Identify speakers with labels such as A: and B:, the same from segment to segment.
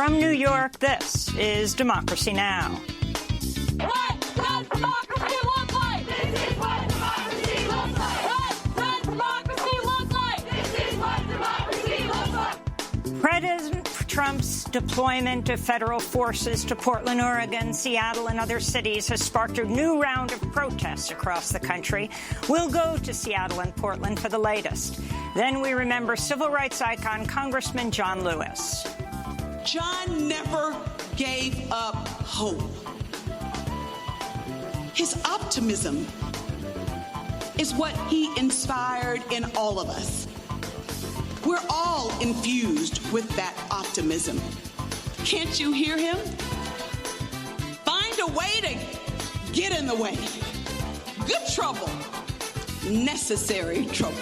A: From New York, this is Democracy Now!
B: What does democracy look like? This is what democracy looks like. What does democracy look like? This is what democracy looks like.
A: President Trump's deployment of federal forces to Portland, Oregon, Seattle, and other cities has sparked a new round of protests across the country. We'll go to Seattle and Portland for the latest. Then we remember civil rights icon Congressman John Lewis.
C: John never gave up hope. His optimism is what he inspired in all of us. We're all infused with that optimism. Can't you hear him? Find a way to get in the way. Good trouble, necessary trouble.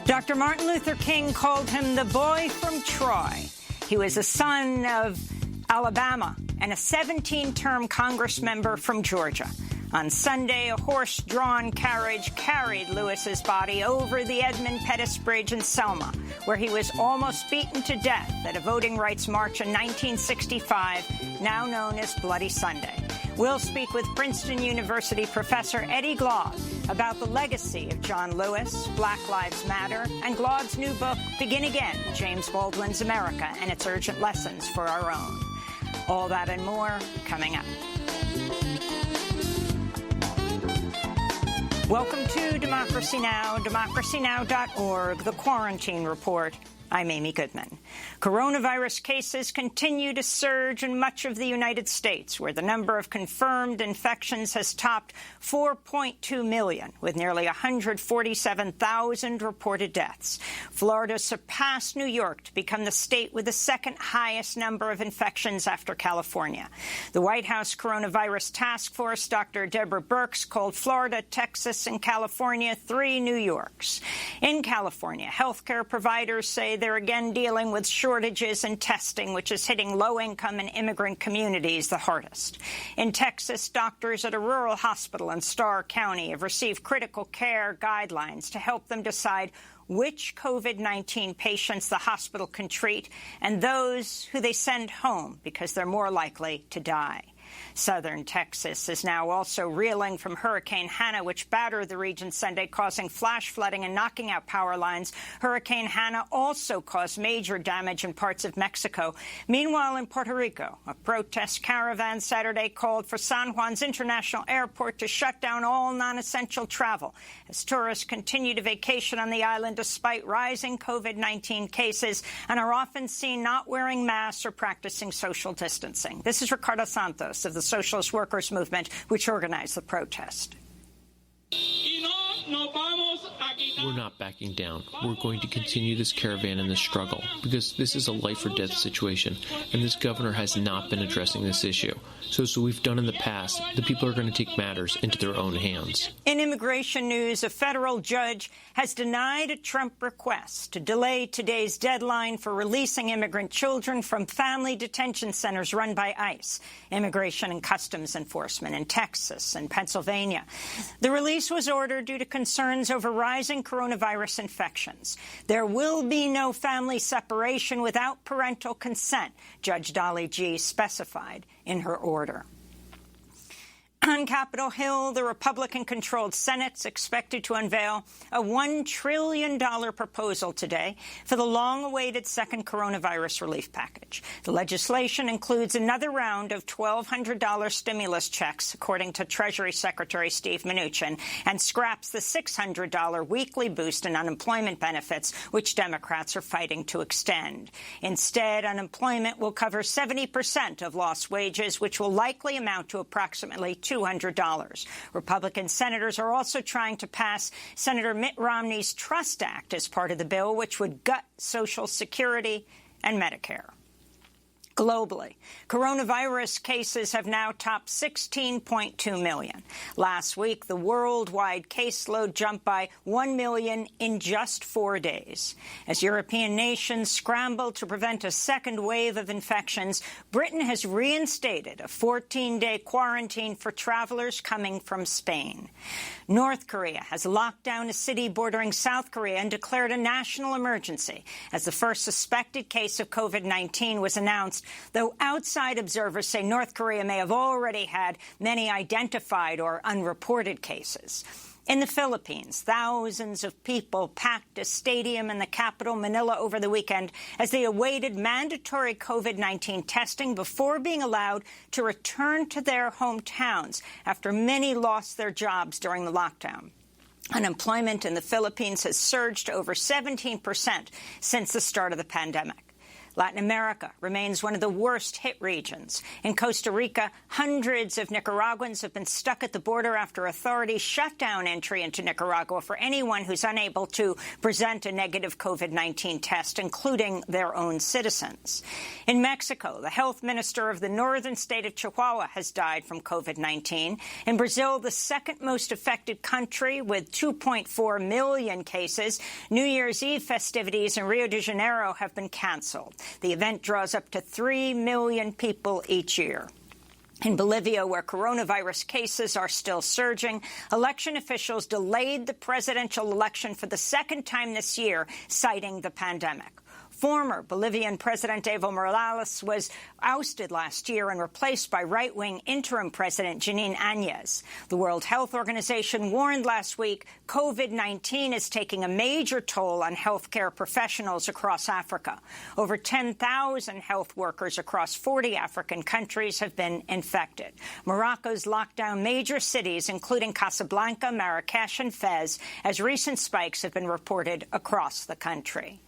A: Dr. Martin Luther King called him the boy from Troy. He was a son of Alabama and a 17-term Congress member from Georgia. On Sunday, a horse-drawn carriage carried Lewis's body over the Edmund Pettus Bridge in Selma, where he was almost beaten to death at a voting rights march in 1965, now known as Bloody Sunday. We'll speak with Princeton University professor Eddie Glaude about the legacy of John Lewis, Black Lives Matter, and Glaude's new book, Begin Again, James Baldwin's America and Its Urgent Lessons for Our Own. All that and more coming up. Welcome to Democracy Now!, democracynow.org, The Quarantine Report. I'm Amy Goodman. Coronavirus cases continue to surge in much of the United States, where the number of confirmed infections has topped 4.2 million, with nearly 147,000 reported deaths. Florida surpassed New York to become the state with the second highest number of infections after California. The White House Coronavirus Task Force, Dr. Deborah Birx, called Florida, Texas, and California 3 New Yorks. In California, healthcare providers say they're again dealing with shortages in testing, which is hitting low-income and immigrant communities the hardest. In Texas, doctors at a rural hospital in Starr County have received critical care guidelines to help them decide which COVID-19 patients the hospital can treat and those who they send home because they're more likely to die. Southern Texas is now also reeling from Hurricane Hanna, which battered the region Sunday, causing flash flooding and knocking out power lines. Hurricane Hanna also caused major damage in parts of Mexico. Meanwhile, in Puerto Rico, a protest caravan Saturday called for San Juan's International Airport to shut down all non-essential travel as tourists continue to vacation on the island despite rising COVID-19 cases and are often seen not wearing masks or practicing social distancing. This is Ricardo Santos of the Socialist Workers Movement, which organized the protest.
D: We're not backing down. We're going to continue this caravan and this struggle because this is a life-or-death situation, and this governor has not been addressing this issue. So as we've done in the past, the people are going to take matters into their own hands.
A: In immigration news, a federal judge has denied a Trump request to delay today's deadline for releasing immigrant children from family detention centers run by ICE, Immigration and Customs Enforcement, in Texas and Pennsylvania. The release was ordered due to concerns over rising coronavirus infections. There will be no family separation without parental consent, Judge Dolly G. specified in her order. On Capitol Hill, the Republican-controlled Senate's expected to unveil a $1 trillion proposal today for the long-awaited second coronavirus relief package. The legislation includes another round of $1,200 stimulus checks, according to Treasury Secretary Steve Mnuchin, and scraps the $600 weekly boost in unemployment benefits, which Democrats are fighting to extend. Instead, unemployment will cover 70% of lost wages, which will likely amount to approximately $200. Republican senators are also trying to pass Senator Mitt Romney's Trust Act as part of the bill, which would gut Social Security and Medicare. Globally, coronavirus cases have now topped 16.2 million. Last week, the worldwide caseload jumped by 1 million in just 4 days. As European nations scramble to prevent a second wave of infections, Britain has reinstated a 14-day quarantine for travelers coming from Spain. North Korea has locked down a city bordering South Korea and declared a national emergency as the first suspected case of COVID-19 was announced, though outside observers say North Korea may have already had many identified or unreported cases. In the Philippines, thousands of people packed a stadium in the capital, Manila, over the weekend as they awaited mandatory COVID-19 testing before being allowed to return to their hometowns after many lost their jobs during the lockdown. Unemployment in the Philippines has surged to over 17% since the start of the pandemic. Latin America remains one of the worst-hit regions. In Costa Rica, hundreds of Nicaraguans have been stuck at the border after authorities shut down entry into Nicaragua for anyone who's unable to present a negative COVID-19 test, including their own citizens. In Mexico, the health minister of the northern state of Chihuahua has died from COVID-19. In Brazil, the second most affected country with 2.4 million cases, New Year's Eve festivities in Rio de Janeiro have been canceled. The event draws up to 3 million people each year. In Bolivia, where coronavirus cases are still surging, election officials delayed the presidential election for the second time this year, citing the pandemic. Former Bolivian President Evo Morales was ousted last year and replaced by right-wing interim President Janine Áñez. The World Health Organization warned last week COVID-19 is taking a major toll on healthcare professionals across Africa. Over 10,000 health workers across 40 African countries have been infected. Morocco's locked down major cities, including Casablanca, Marrakesh, and Fez, as recent spikes have been reported across the country.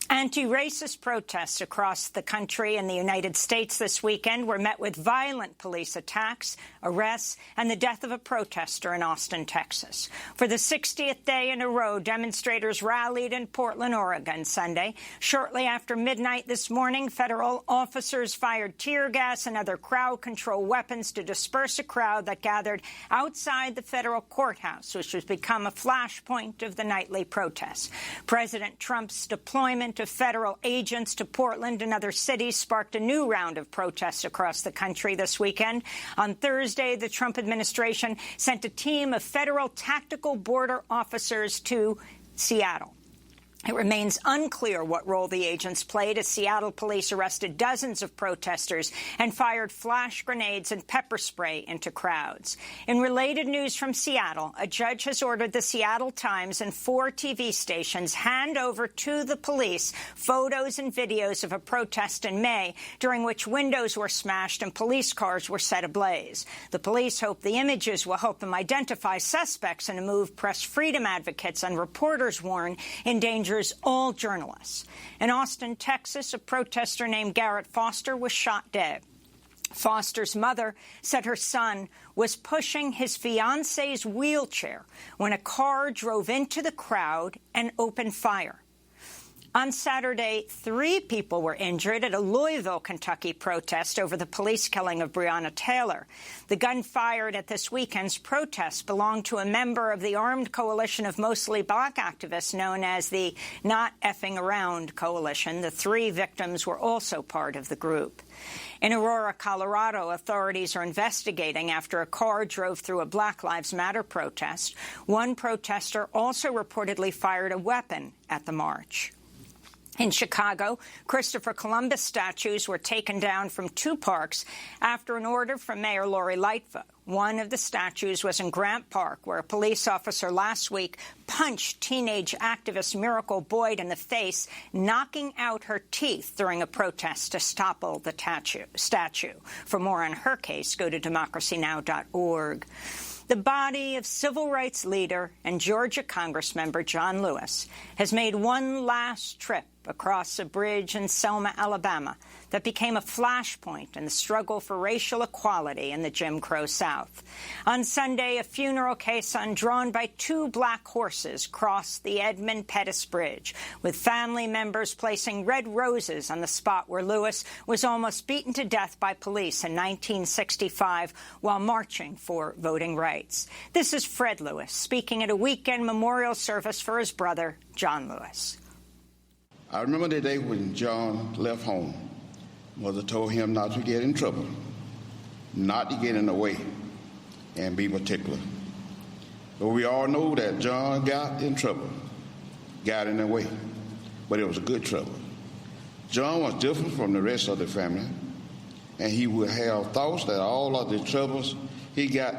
A: Anti-racist protests across the country in the United States this weekend were met with violent police attacks, arrests, and the death of a protester in Austin, Texas. For the 60th day in a row, demonstrators rallied in Portland, Oregon, Sunday. Shortly after midnight this morning, federal officers fired tear gas and other crowd control weapons to disperse a crowd that gathered outside the federal courthouse, which has become a flashpoint of the nightly protests. President Trump's deployment of federal agents to Portland and other cities sparked a new round of protests across the country this weekend. On Thursday, the Trump administration sent a team of federal tactical border officers to Seattle. It remains unclear what role the agents played as Seattle police arrested dozens of protesters and fired flash grenades and pepper spray into crowds. In related news from Seattle, a judge has ordered the Seattle Times and 4 TV stations hand over to the police photos and videos of a protest in May during which windows were smashed and police cars were set ablaze. The police hope the images will help them identify suspects in a move press freedom advocates and reporters warn endangers all journalists. In Austin, Texas, a protester named Garrett Foster was shot dead. Foster's mother said her son was pushing his fiance's wheelchair when a car drove into the crowd and opened fire. On Saturday, 3 people were injured at a Louisville, Kentucky protest over the police killing of Breonna Taylor. The gun fired at this weekend's protest belonged to a member of the armed coalition of mostly black activists known as the Not Effing Around Coalition. The 3 victims were also part of the group. In Aurora, Colorado, authorities are investigating after a car drove through a Black Lives Matter protest. One protester also reportedly fired a weapon at the march. In Chicago, Christopher Columbus statues were taken down from 2 parks after an order from Mayor Lori Lightfoot. One of the statues was in Grant Park, where a police officer last week punched teenage activist Miracle Boyd in the face, knocking out her teeth during a protest to topple the statue. For more on her case, go to democracynow.org. The body of civil rights leader and Georgia Congressmember John Lewis has made one last trip across a bridge in Selma, Alabama, that became a flashpoint in the struggle for racial equality in the Jim Crow South. On Sunday, a funeral caisson drawn by 2 black horses crossed the Edmund Pettus Bridge, with family members placing red roses on the spot where Lewis was almost beaten to death by police in 1965 while marching for voting rights. This is Fred Lewis speaking at a weekend memorial service for his brother, John Lewis.
E: I remember the day when John left home. Mother told him not to get in trouble, not to get in the way, and be particular. But we all know that John got in trouble, got in the way, but it was good trouble. John was different from the rest of the family, and he would have thoughts that all of the troubles he got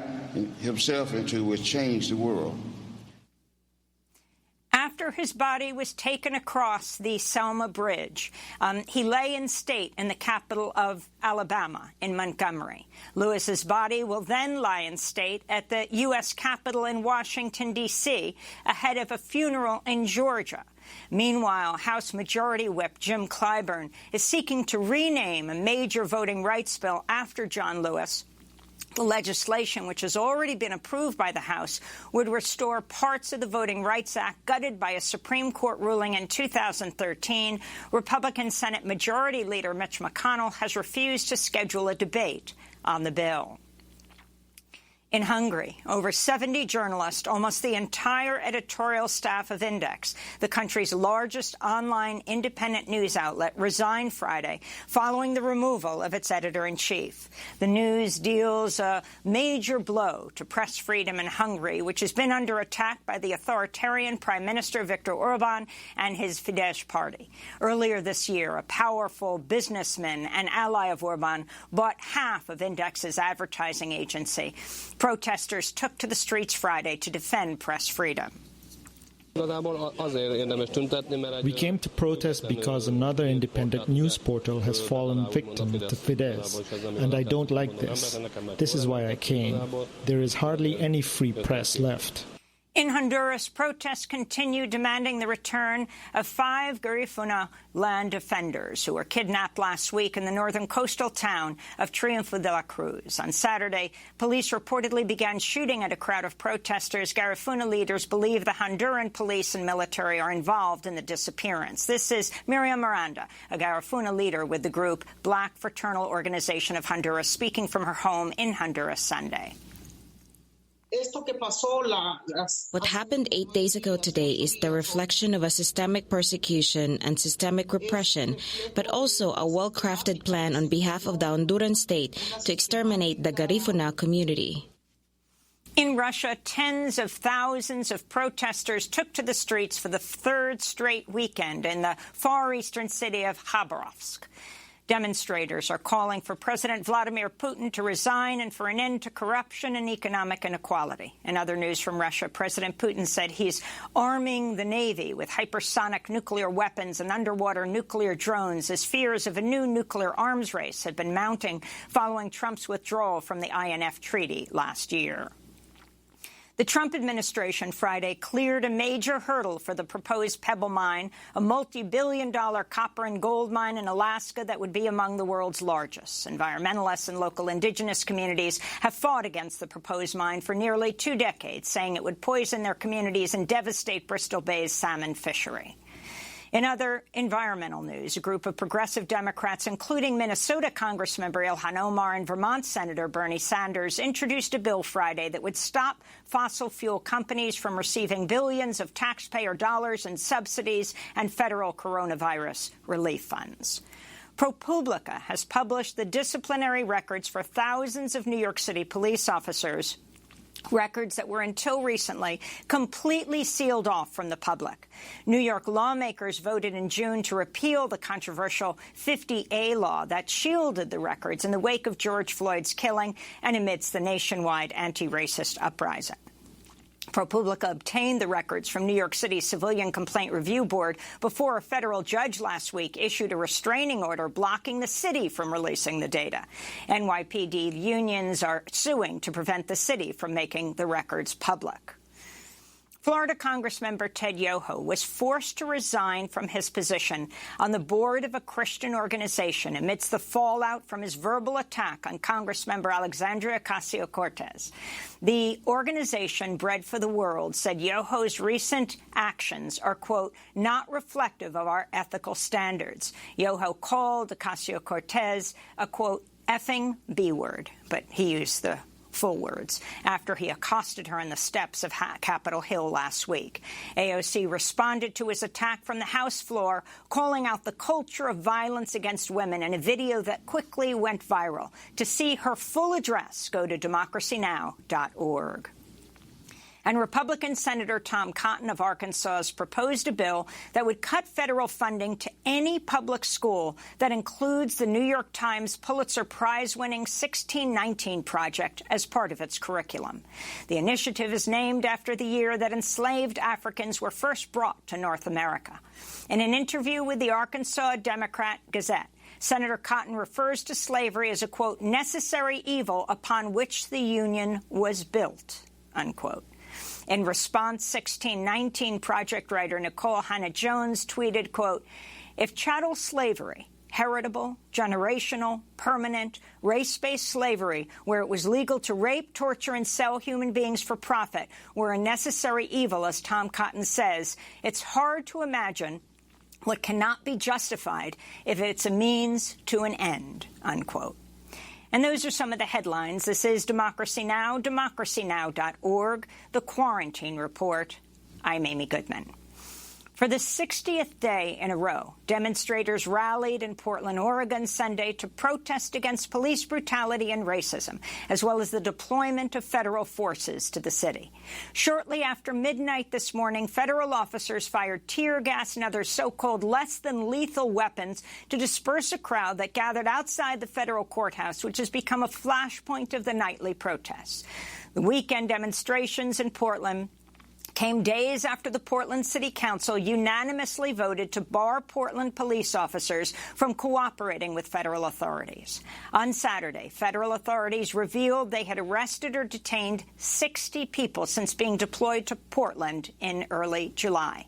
E: himself into would change the world.
A: After his body was taken across the Selma Bridge, he lay in state in the capital of Alabama, in Montgomery. Lewis's body will then lie in state at the U.S. Capitol in Washington, D.C., ahead of a funeral in Georgia. Meanwhile, House Majority Whip Jim Clyburn is seeking to rename a major voting rights bill after John Lewis. The legislation, which has already been approved by the House, would restore parts of the Voting Rights Act gutted by a Supreme Court ruling in 2013. Republican Senate Majority Leader Mitch McConnell has refused to schedule a debate on the bill. In Hungary, over 70 journalists, almost the entire editorial staff of Index, the country's largest online independent news outlet, resigned Friday following the removal of its editor-in-chief. The news deals a major blow to press freedom in Hungary, which has been under attack by the authoritarian Prime Minister Viktor Orban and his Fidesz party. Earlier this year, a powerful businessman and ally of Orban bought half of Index's advertising agency. Protesters took to the streets Friday to defend press freedom.
F: We came to protest because another independent news portal has fallen victim to Fidesz, and I don't like this. This is why I came. There is hardly any free press left.
A: In Honduras, protests continue demanding the return of 5 Garifuna land defenders who were kidnapped last week in the northern coastal town of Triunfo de la Cruz. On Saturday, police reportedly began shooting at a crowd of protesters. Garifuna leaders believe the Honduran police and military are involved in the disappearance. This is Miriam Miranda, a Garifuna leader with the group Black Fraternal Organization of Honduras, speaking from her home in Honduras Sunday.
G: What happened 8 days ago today is the reflection of a systemic persecution and systemic repression, but also a well-crafted plan on behalf of the Honduran state to exterminate the Garifuna community.
A: In Russia, tens of thousands of protesters took to the streets for the 3rd straight weekend in the far eastern city of Khabarovsk. Demonstrators are calling for President Vladimir Putin to resign and for an end to corruption and economic inequality. In other news from Russia, President Putin said he's arming the Navy with hypersonic nuclear weapons and underwater nuclear drones as fears of a new nuclear arms race have been mounting following Trump's withdrawal from the INF Treaty last year. The Trump administration Friday cleared a major hurdle for the proposed Pebble mine, a multi-billion-dollar copper and gold mine in Alaska that would be among the world's largest. Environmentalists and local indigenous communities have fought against the proposed mine for nearly 2 decades, saying it would poison their communities and devastate Bristol Bay's salmon fishery. In other environmental news, a group of progressive Democrats, including Minnesota Congressmember Ilhan Omar and Vermont Senator Bernie Sanders, introduced a bill Friday that would stop fossil fuel companies from receiving billions of taxpayer dollars in subsidies and federal coronavirus relief funds. ProPublica has published the disciplinary records for thousands of New York City police officers, records that were until recently completely sealed off from the public. New York lawmakers voted in June to repeal the controversial 50A law that shielded the records in the wake of George Floyd's killing and amidst the nationwide anti-racist uprising. ProPublica obtained the records from New York City's Civilian Complaint Review Board before a federal judge last week issued a restraining order blocking the city from releasing the data. NYPD unions are suing to prevent the city from making the records public. Florida Congressmember Ted Yoho was forced to resign from his position on the board of a Christian organization amidst the fallout from his verbal attack on Congressmember Alexandria Ocasio-Cortez. The organization, Bread for the World, said Yoho's recent actions are, quote, not reflective of our ethical standards. Yoho called Ocasio-Cortez a, quote, effing B-word, but he used the full words, after he accosted her on the steps of Capitol Hill last week. AOC responded to his attack from the House floor, calling out the culture of violence against women in a video that quickly went viral. To see her full address, go to democracynow.org. And Republican Senator Tom Cotton of Arkansas has proposed a bill that would cut federal funding to any public school that includes the New York Times Pulitzer Prize-winning 1619 Project as part of its curriculum. The initiative is named after the year that enslaved Africans were first brought to North America. In an interview with the Arkansas Democrat Gazette, Senator Cotton refers to slavery as a, quote, necessary evil upon which the Union was built, unquote. In response, 1619 Project writer Nicole Hannah-Jones tweeted, quote, if chattel slavery, heritable, generational, permanent, race-based slavery, where it was legal to rape, torture, and sell human beings for profit, were a necessary evil, as Tom Cotton says, it's hard to imagine what cannot be justified if it's a means to an end, unquote. And those are some of the headlines. This is Democracy Now!, democracynow.org, The Quarantine Report. I'm Amy Goodman. For the 60th day in a row, demonstrators rallied in Portland, Oregon Sunday to protest against police brutality and racism, as well as the deployment of federal forces to the city. Shortly after midnight this morning, federal officers fired tear gas and other so-called less-than-lethal weapons to disperse a crowd that gathered outside the federal courthouse, which has become a flashpoint of the nightly protests. The weekend demonstrations in Portland came days after the Portland City Council unanimously voted to bar Portland police officers from cooperating with federal authorities. On Saturday, federal authorities revealed they had arrested or detained 60 people since being deployed to Portland in early July.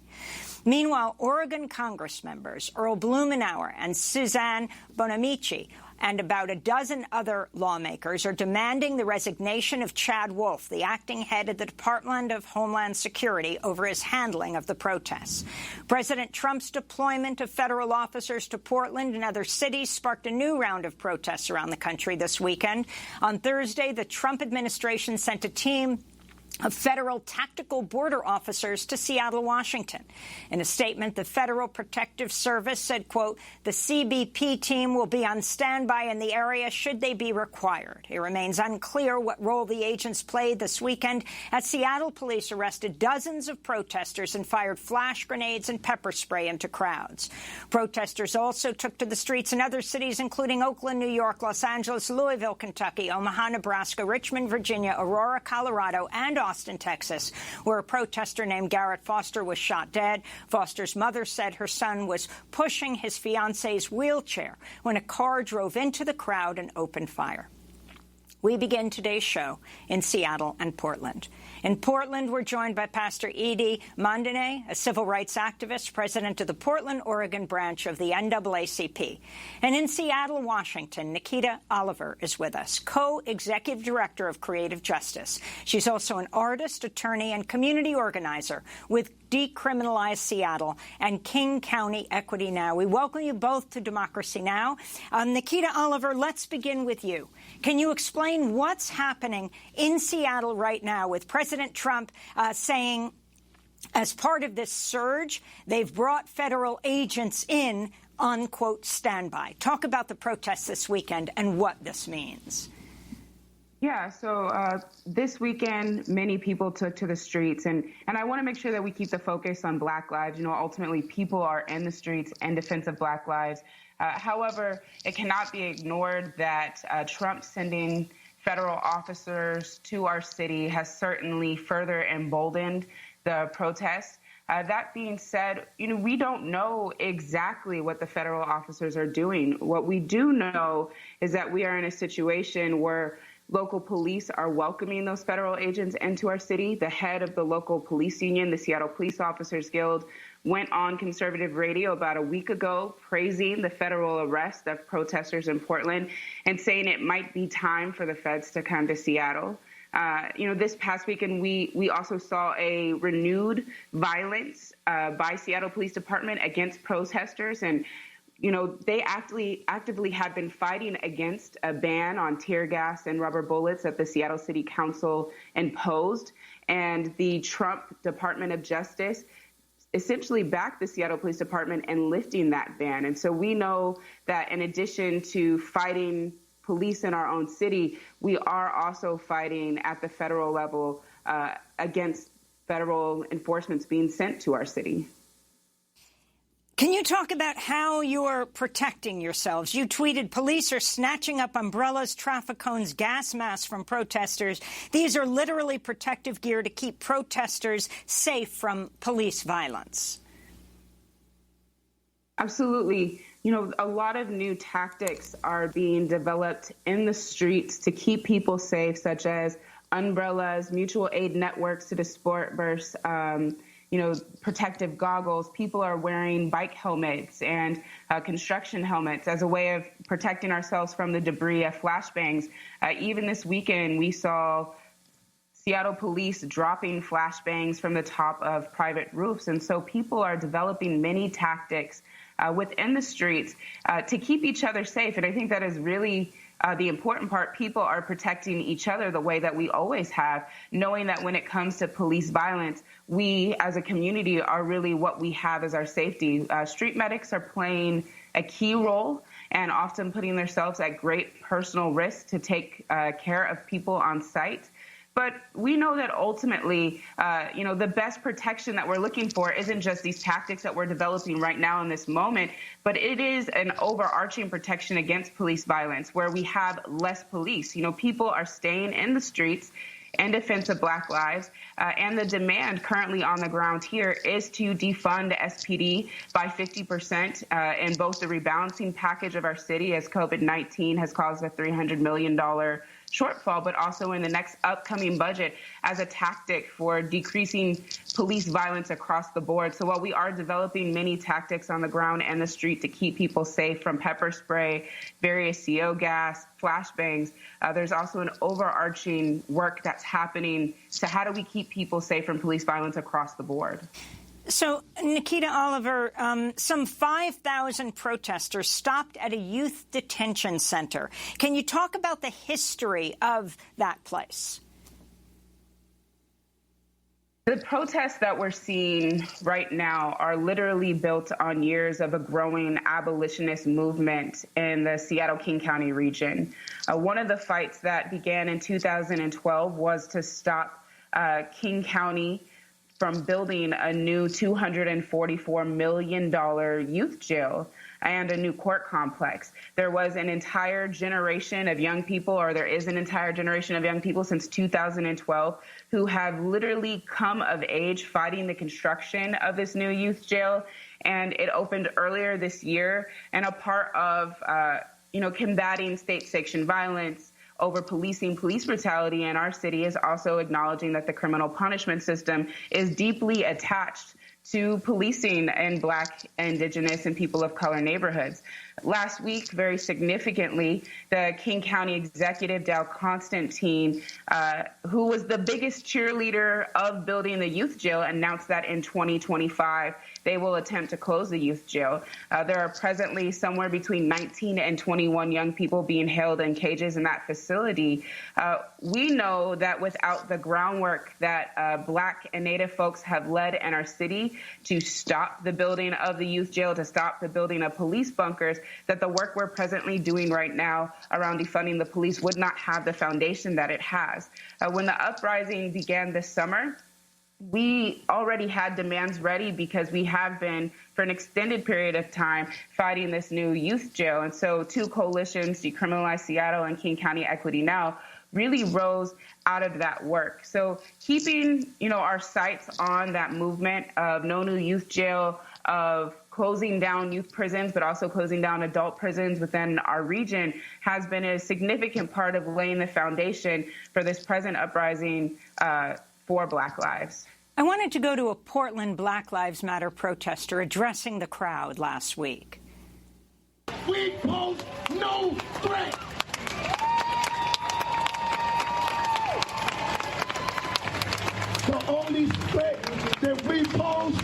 A: Meanwhile, Oregon Congress members Earl Blumenauer and Suzanne Bonamici and about a dozen other lawmakers are demanding the resignation of Chad Wolf, the acting head of the Department of Homeland Security, over his handling of the protests. President Trump's deployment of federal officers to Portland and other cities sparked a new round of protests around the country this weekend. On Thursday, the Trump administration sent a team of federal tactical border officers to Seattle, Washington. In a statement, the Federal Protective Service said, quote, the CBP team will be on standby in the area should they be required. It remains unclear what role the agents played this weekend as Seattle police arrested dozens of protesters and fired flash grenades and pepper spray into crowds. Protesters also took to the streets in other cities, including Oakland, New York, Los Angeles, Louisville, Kentucky, Omaha, Nebraska, Richmond, Virginia, Aurora, Colorado, and Austin, Texas, where a protester named Garrett Foster was shot dead. Foster's mother said her son was pushing his fiance's wheelchair when a car drove into the crowd and opened fire. We begin today's show in Seattle and Portland. In Portland, we're joined by Pastor Edie Mondine, a civil rights activist, president of the Portland, Oregon branch of the NAACP. And in Seattle, Washington, Nikita Oliver is with us, co-executive director of Creative Justice. She's also an artist, attorney, and community organizer with Decriminalize Seattle and King County Equity Now. We welcome you both to Democracy Now! Nikita Oliver, let's begin with you. Can you explain what's happening in Seattle right now with President Trump saying, as part of this surge, they've brought federal agents in on, quote, standby? Talk about the protests this weekend and what this means.
H: Yeah, so this weekend, many people took to the streets, and I want to make sure that we keep the focus on Black lives. You know, ultimately, people are in the streets in defense of Black lives. However, it cannot be ignored that Trump sending federal officers to our city has certainly further emboldened the protests. That being said, you know, we don't know exactly what the federal officers are doing. What we do know is that we are in a situation where Local police are welcoming those federal agents into our city. The head of the local police union, the Seattle Police Officers Guild, went on conservative radio about a week ago praising the federal arrest of protesters in Portland and saying it might be time for the feds to come to Seattle. This past weekend, we also saw a renewed violence by Seattle Police Department against protesters. And they actively had been fighting against a ban on tear gas and rubber bullets that the Seattle City Council imposed. And the Trump Department of Justice essentially backed the Seattle Police Department in lifting that ban. And so we know that in addition to fighting police in our own city, we are also fighting at the federal level against federal enforcements being sent to our city.
A: Can you talk about how you're protecting yourselves? You tweeted, police are snatching up umbrellas, traffic cones, gas masks from protesters. These are literally protective gear to keep protesters safe from police violence.
H: Absolutely. A lot of new tactics are being developed in the streets to keep people safe, such as umbrellas, mutual aid networks to disperse protective goggles. People are wearing bike helmets and construction helmets as a way of protecting ourselves from the debris of flashbangs. Even this weekend, we saw Seattle police dropping flashbangs from the top of private roofs. And so people are developing many tactics within the streets to keep each other safe. And I think that is really the important part. People are protecting each other the way that we always have, knowing that when it comes to police violence, we as a community are really what we have as our safety. Street medics are playing a key role and often putting themselves at great personal risk to take care of people on site. But we know that ultimately, the best protection that we're looking for isn't just these tactics that we're developing right now in this moment, but it is an overarching protection against police violence where we have less police. People are staying in the streets in defense of Black lives. And the demand currently on the ground here is to defund SPD by 50% in both the rebalancing package of our city, as COVID-19 has caused a $300 million shortfall, but also in the next upcoming budget as a tactic for decreasing police violence across the board. So while we are developing many tactics on the ground and the street to keep people safe from pepper spray, various CO gas, flashbangs, there's also an overarching work that's happening to how do we keep people safe from police violence across the board.
A: So, Nikita Oliver, some 5,000 protesters stopped at a youth detention center. Can you talk about the history of that place?
H: The protests that we're seeing right now are literally built on years of a growing abolitionist movement in the Seattle-King County region. One of the fights that began in 2012 was to stop King County from building a new $244 million youth jail and a new court complex. There was an entire generation of young people, or there is an entire generation of young people since 2012 who have literally come of age fighting the construction of this new youth jail. And it opened earlier this year, and a part of, combating state-sanctioned violence over policing police brutality in our city is also acknowledging that the criminal punishment system is deeply attached to policing in Black, Indigenous, and people of color neighborhoods. Last week, very significantly, the King County Executive, Dale Constantine, who was the biggest cheerleader of building the youth jail, announced that in 2025 they will attempt to close the youth jail. There are presently somewhere between 19 and 21 young people being held in cages in that facility. We know that without the groundwork that Black and Native folks have led in our city to stop the building of the youth jail, to stop the building of police bunkers, that the work we're presently doing right now around defunding the police would not have the foundation that it has. When the uprising began this summer, we already had demands ready because we have been, for an extended period of time, fighting this new youth jail. And so two coalitions, Decriminalize Seattle and King County Equity Now, really rose out of that work. So keeping, our sights on that movement of no new youth jail, of closing down youth prisons, but also closing down adult prisons within our region has been a significant part of laying the foundation for this present uprising for Black lives.
A: I wanted to go to a Portland Black Lives Matter protester addressing the crowd last week.
I: We pose no threat. The only threat that we pose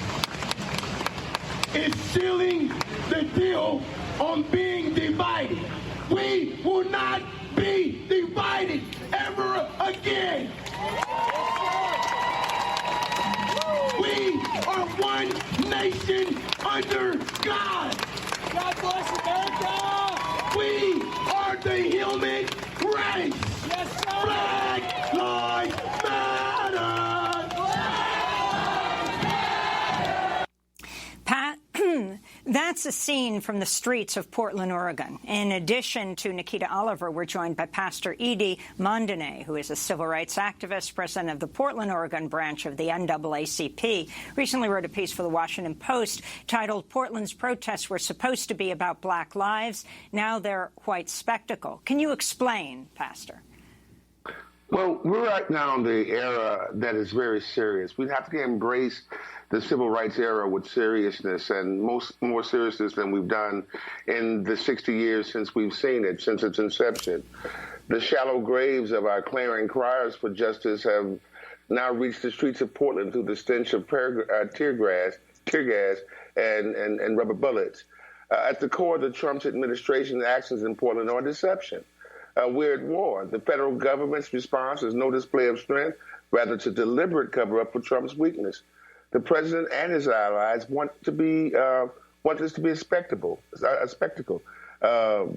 I: is sealing the deal on being divided. We will not be divided ever again. We are one nation under God. God bless America. We are the human race. Yes, sir. Black Lives Matter.
A: Pat, that's a scene from the streets of Portland, Oregon. In addition to Nikita Oliver, we're joined by Pastor Edie Mondane, who is a civil rights activist, president of the Portland, Oregon branch of the NAACP. Recently wrote a piece for the Washington Post titled, "Portland's protests were supposed to be about Black lives. Now they're white spectacle." Can you explain, Pastor?
J: Well, we're right now in the era that is very serious. We have to embrace the civil rights era with seriousness, and more seriousness than we've done in the 60 years since we've seen it, since its inception. The shallow graves of our clarion criers for justice have now reached the streets of Portland through the stench of tear gas and rubber bullets. At the core of the Trump administration's actions in Portland are deception. We're at war. The federal government's response is no display of strength, rather it's a deliberate cover-up for Trump's weakness. The president and his allies want this to be a spectacle,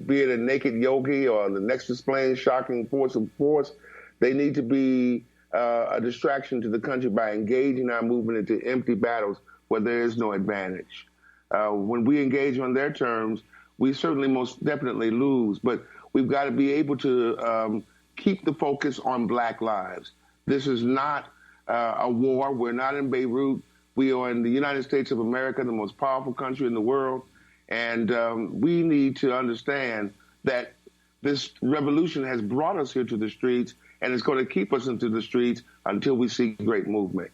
J: be it a naked yogi or the next displaying shocking force of force. They need to be a distraction to the country by engaging our movement into empty battles where there is no advantage. When we engage on their terms, we certainly most definitely lose, but we've got to be able to keep the focus on Black lives. This is not a war. We're not in Beirut. We are in the United States of America, the most powerful country in the world. And we need to understand that this revolution has brought us here to the streets, and it's going to keep us into the streets until we see great movement.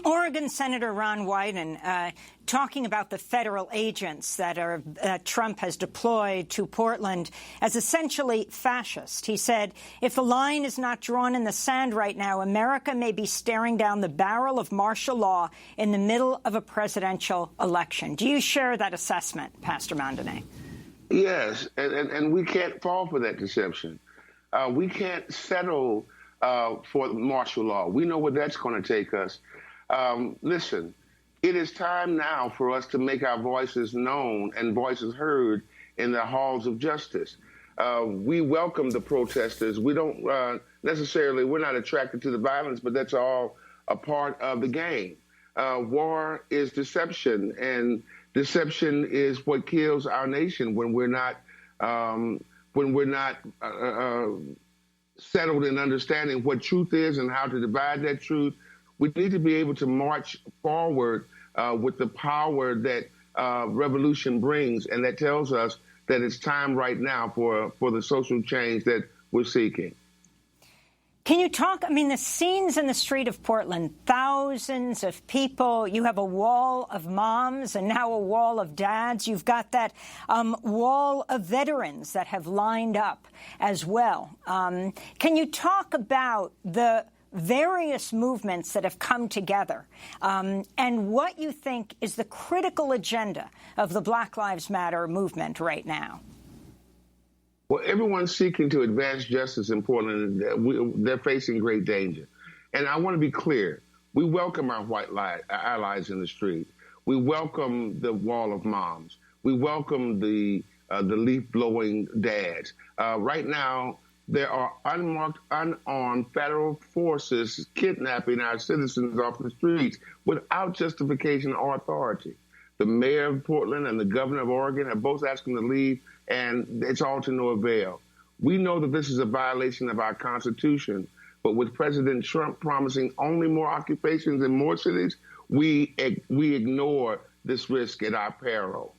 A: Oregon Senator Ron Wyden talking about the federal agents that Trump has deployed to Portland as essentially fascist. He said, if the line is not drawn in the sand right now, America may be staring down the barrel of martial law in the middle of a presidential election. Do you share that assessment, Pastor Mondane?
J: Yes, and we can't fall for that deception. We can't settle for martial law. We know where that's going to take us. Listen, it is time now for us to make our voices known and voices heard in the halls of justice. We welcome the protesters. We don't we're not attracted to the violence, but that's all a part of the game. War is deception, and deception is what kills our nation when we're not settled in understanding what truth is and how to divide that truth. We need to be able to march forward with the power that revolution brings, and that tells us that it's time right now for the social change that we're seeking.
A: Can you talk, the scenes in the street of Portland, thousands of people, you have a wall of moms and now a wall of dads. You've got that wall of veterans that have lined up as well. Can you talk about the various movements that have come together and what you think is the critical agenda of the Black Lives Matter movement right now?
J: Well, everyone's seeking to advance justice in Portland. They're facing great danger. And I want to be clear. We welcome our white allies in the street. We welcome the wall of moms. We welcome the leaf-blowing dads. Right now, there are unmarked, unarmed federal forces kidnapping our citizens off the streets without justification or authority. The mayor of Portland and the governor of Oregon have both asked them to leave, and it's all to no avail. We know that this is a violation of our Constitution, but with President Trump promising only more occupations in more cities, we ignore this risk at our peril.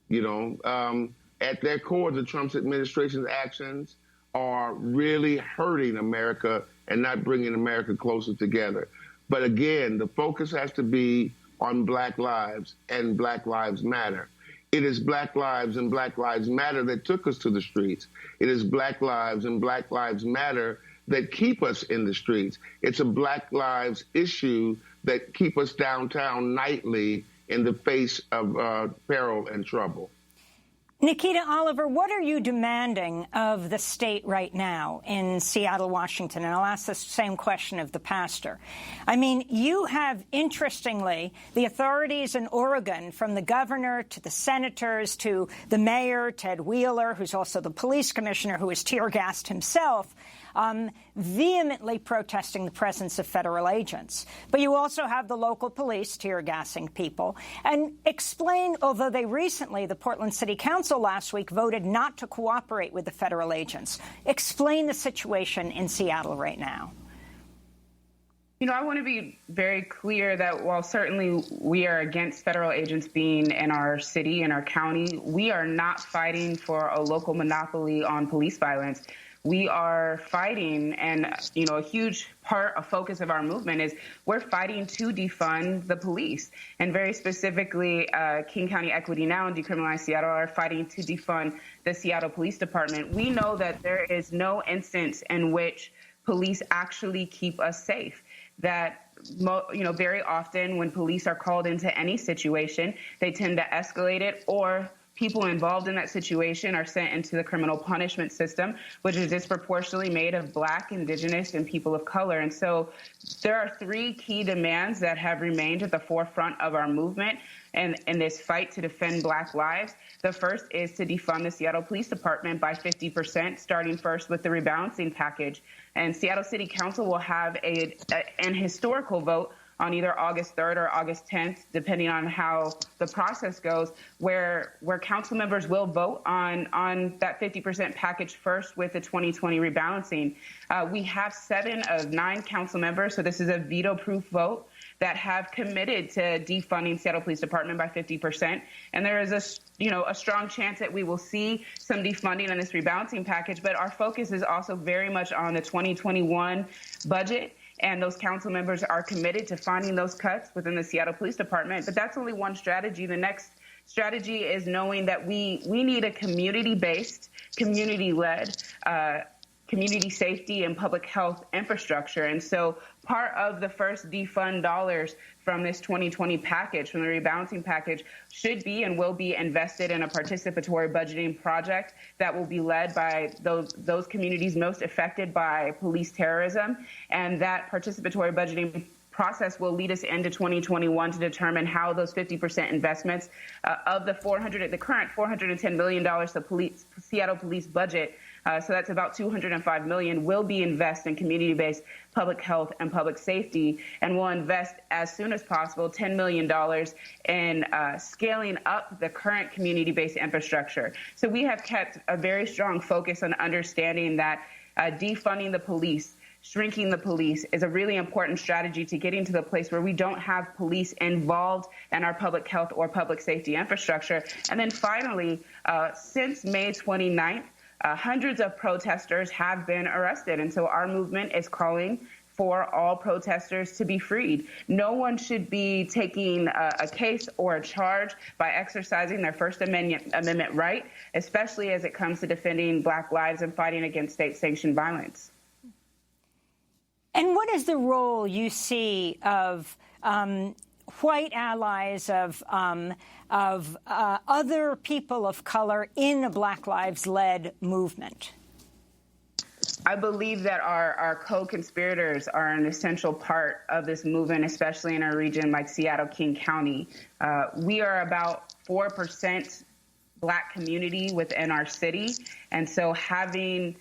J: You know, at their core, the Trump administration's actions are really hurting America and not bringing America closer together. But again, the focus has to be on Black lives and Black Lives Matter. It is Black lives and Black Lives Matter that took us to the streets. It is Black lives and Black Lives Matter that keep us in the streets. It's a Black lives issue that keep us downtown nightly in the face of peril and trouble.
A: Nikita Oliver, what are you demanding of the state right now in Seattle, Washington? And I'll ask the same question of the pastor. I mean, you have, interestingly, the authorities in Oregon, from the governor to the senators to the mayor, Ted Wheeler, who's also the police commissioner, who is tear-gassed himself, vehemently protesting the presence of federal agents. But you also have the local police tear-gassing people. And explain, although they recently, the Portland City Council last week, voted not to cooperate with the federal agents. Explain the situation in Seattle right now.
H: You know, I want to be very clear that while certainly we are against federal agents being in our city, in our county, we are not fighting for a local monopoly on police violence. We are fighting, and, you know, a huge part, a focus of our movement is we're fighting to defund the police. And very specifically, King County Equity Now and Decriminalize Seattle are fighting to defund the Seattle Police Department. We know that there is no instance in which police actually keep us safe. That, you know, very often when police are called into any situation, they tend to escalate it, or people involved in that situation are sent into the criminal punishment system, which is disproportionately made of Black, Indigenous, and people of color. And so there are three key demands that have remained at the forefront of our movement and in this fight to defend Black lives. The first is to defund the Seattle Police Department by 50%, starting first with the rebalancing package. And Seattle City Council will have an historical vote on either August 3rd or August 10th, depending on how the process goes, where council members will vote on that 50% package first with the 2020 rebalancing. We have 7 of 9 council members, so this is a veto-proof vote, that have committed to defunding Seattle Police Department by 50%. And there is a strong chance that we will see some defunding in this rebalancing package, but our focus is also very much on the 2021 budget. And those council members are committed to finding those cuts within the Seattle Police Department. But that's only one strategy. The next strategy is knowing that we need a community-based, community-led community safety and public health infrastructure. And so part of the first defund dollars from this 2020 package, from the rebalancing package, should be and will be invested in a participatory budgeting project that will be led by those communities most affected by police terrorism. And that participatory budgeting process will lead us into 2021 to determine how those 50% investments of the current $410 million the Seattle police budget, so that's about $205 million, will be invested in community-based public health and public safety, and we'll invest as soon as possible $10 million in scaling up the current community-based infrastructure. So we have kept a very strong focus on understanding that defunding the police, shrinking the police, is a really important strategy to getting to the place where we don't have police involved in our public health or public safety infrastructure. And then finally, since May 29th, hundreds of protesters have been arrested. And so our movement is calling for all protesters to be freed. No one should be taking a case or a charge by exercising their First Amendment right, especially as it comes to defending Black lives and fighting against state-sanctioned violence.
A: And what is the role you see of white allies, of other people of color in a Black Lives-led movement?
H: I believe that our co-conspirators are an essential part of this movement, especially in a region like Seattle, King County. We are about 4% Black community within our city, and so having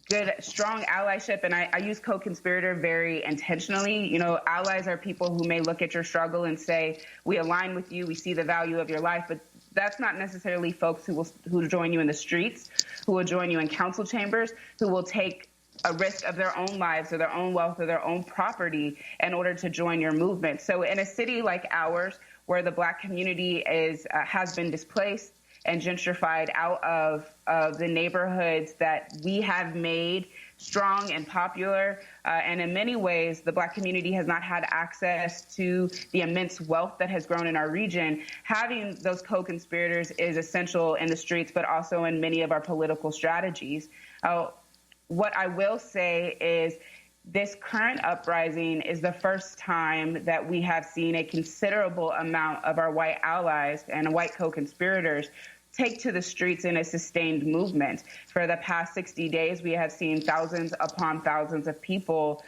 H: good, strong allyship, and I use co-conspirator very intentionally. You know, allies are people who may look at your struggle and say, we align with you, we see the value of your life, but that's not necessarily folks who will join you in the streets, who will join you in council chambers, who will take a risk of their own lives or their own wealth or their own property in order to join your movement. So in a city like ours, where the Black community has been displaced and gentrified out of the neighborhoods that we have made strong and popular. And in many ways, the Black community has not had access to the immense wealth that has grown in our region. Having those co-conspirators is essential in the streets, but also in many of our political strategies. What I will say is this current uprising is the first time that we have seen a considerable amount of our white allies and white co-conspirators take to the streets in a sustained movement. For the past 60 days, we have seen thousands upon thousands of people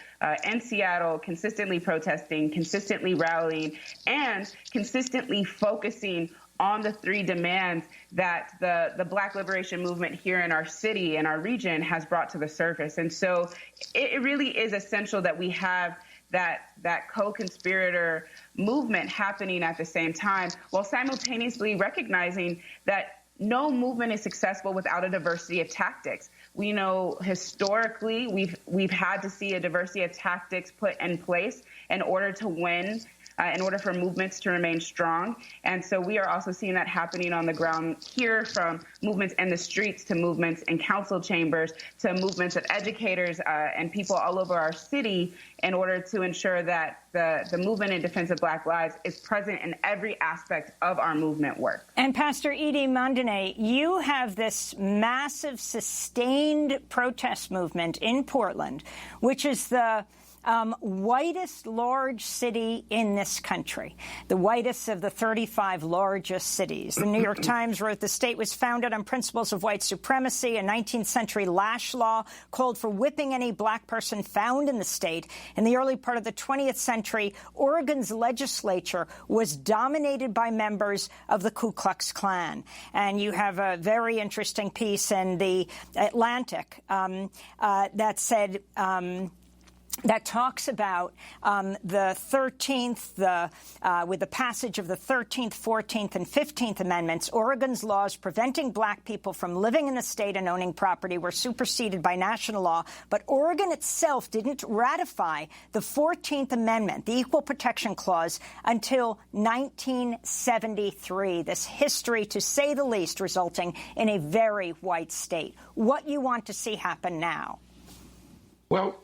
H: in Seattle consistently protesting, consistently rallying, and consistently focusing on the three demands that the Black liberation movement here in our city and our region has brought to the surface. And so it really is essential that we have that co-conspirator movement happening at the same time, while simultaneously recognizing that no movement is successful without a diversity of tactics. We know historically we've had to see a diversity of tactics put in place in order to win, in order for movements to remain strong. And so we are also seeing that happening on the ground here, from movements in the streets to movements in council chambers to movements of educators and people all over our city, in order to ensure that the movement in defense of Black lives is present in every aspect of our movement work.
A: And Pastor Edie Mondene, you have this massive, sustained protest movement in Portland, which is the whitest large city in this country, the whitest of the 35 largest cities. The New York Times wrote the state was founded on principles of white supremacy. A 19th century lash law called for whipping any Black person found in the state. In the early part of the 20th century, Oregon's legislature was dominated by members of the Ku Klux Klan. And you have a very interesting piece in the Atlantic that said that talks about the 13th, with the passage of the 13th, 14th, and 15th Amendments, Oregon's laws preventing Black people from living in the state and owning property were superseded by national law. But Oregon itself didn't ratify the 14th Amendment, the Equal Protection Clause, until 1973. This history, to say the least, resulting in a very white state. What you want to see happen now?
J: Well,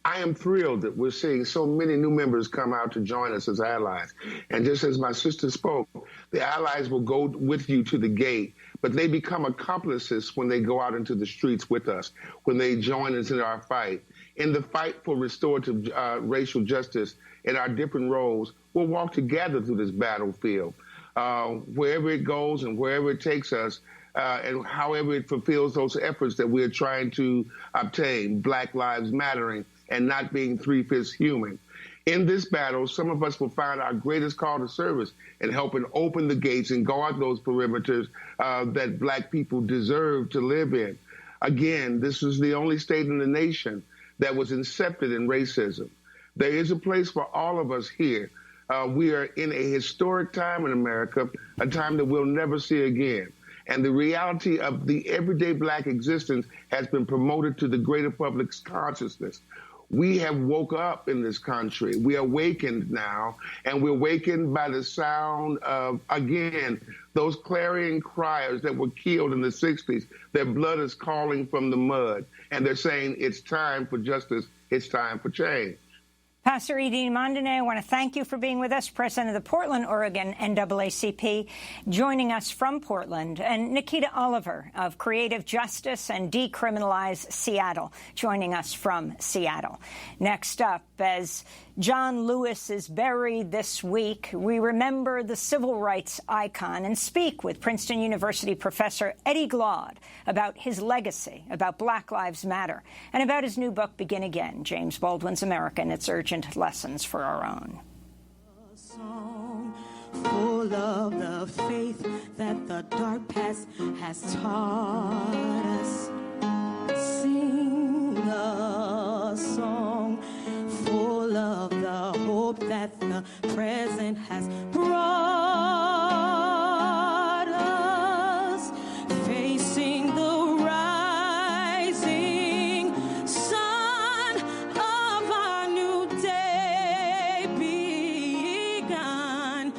J: I am thrilled that we're seeing so many new members come out to join us as allies. And just as my sister spoke, the allies will go with you to the gate, but they become accomplices when they go out into the streets with us, when they join us in our fight. In the fight for restorative racial justice in our different roles, we'll walk together through this battlefield. Wherever it goes and wherever it takes us, and however it fulfills those efforts that we're trying to obtain, Black Lives Mattering, and not being 3/5 human. In this battle, some of us will find our greatest call to service in helping open the gates and guard those perimeters that Black people deserve to live in. Again, this is the only state in the nation that was incepted in racism. There is a place for all of us here. We are in a historic time in America, a time that we'll never see again. And the reality of the everyday Black existence has been promoted to the greater public's consciousness. We have woke up in this country. We are awakened now, and we're awakened by the sound of, again, those clarion criers that were killed in the 60s. Their blood is calling from the mud, and they're saying it's time for justice, it's time for change.
A: Pastor Edie Mondene, I want to thank you for being with us, president of the Portland, Oregon NAACP, joining us from Portland, and Nikita Oliver of Creative Justice and Decriminalize Seattle, joining us from Seattle. Next up, as John Lewis is buried this week, we remember the civil rights icon and speak with Princeton University professor Eddie Glaude about his legacy, about Black Lives Matter, and about his new book, Begin Again, James Baldwin's America and Its Urgent Lessons for Our Own.
K: A song full of the faith that the dark past has taught us. Sing a song full of the hope that the present has brought us, facing the rising sun of our new day begun.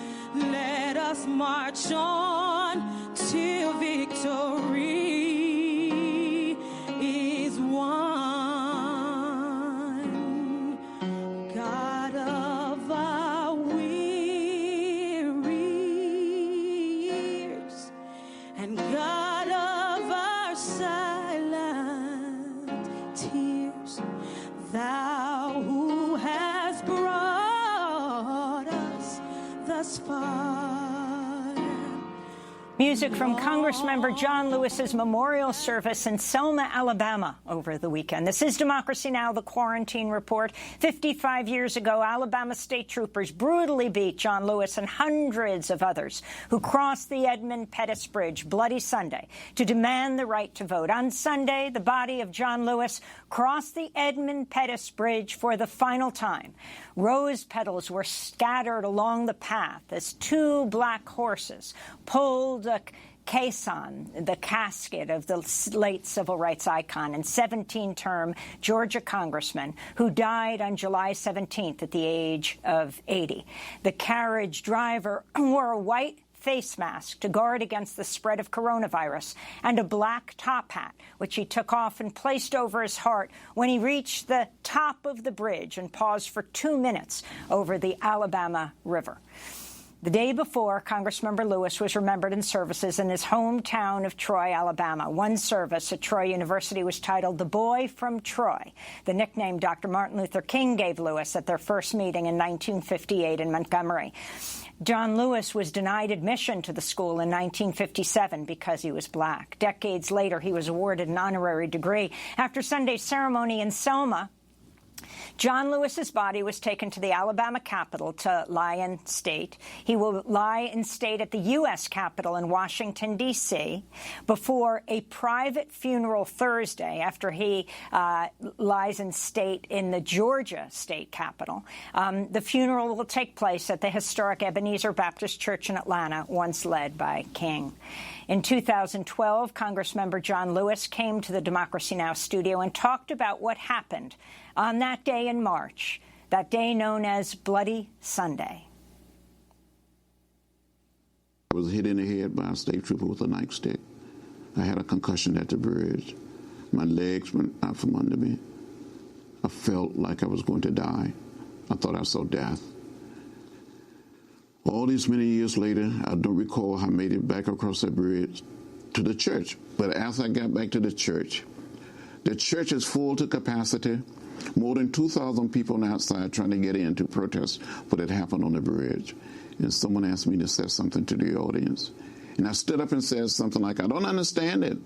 A: Music from Congressmember John Lewis's memorial service in Selma, Alabama over the weekend. This is Democracy Now!, the Quarantine Report. 55 years ago, Alabama state troopers brutally beat John Lewis and hundreds of others who crossed the Edmund Pettus Bridge, Bloody Sunday, to demand the right to vote. On Sunday, the body of John Lewis crossed the Edmund Pettus Bridge for the final time. Rose petals were scattered along the path as two black horses pulled the caisson, the casket of the late civil rights icon and 17-term Georgia congressman who died on July 17th at the age of 80. The carriage driver wore a white face mask to guard against the spread of coronavirus and a black top hat, which he took off and placed over his heart when he reached the top of the bridge and paused for 2 minutes over the Alabama River. The day before, Congressmember Lewis was remembered in services in his hometown of Troy, Alabama. One service at Troy University was titled The Boy from Troy, the nickname Dr. Martin Luther King gave Lewis at their first meeting in 1958 in Montgomery. John Lewis was denied admission to the school in 1957 because he was black. Decades later, he was awarded an honorary degree. After Sunday's ceremony in Selma, John Lewis's body was taken to the Alabama Capitol to lie in state. He will lie in state at the U.S. Capitol in Washington, D.C., before a private funeral Thursday after he lies in state in the Georgia State Capitol. The funeral will take place at the historic Ebenezer Baptist Church in Atlanta, once led by King. In 2012, Congressmember John Lewis came to the Democracy Now! Studio and talked about what happened on that day in March, that day known as Bloody Sunday.
E: I was hit in the head by a state trooper with a nightstick. I had a concussion at the bridge. My legs went out from under me. I felt like I was going to die. I thought I saw death. All these many years later, I don't recall how I made it back across that bridge to the church. But as I got back to the church is full to capacity. More than 2,000 people on the outside trying to get in to protest what had happened on the bridge. And someone asked me to say something to the audience. And I stood up and said something like, I don't understand it.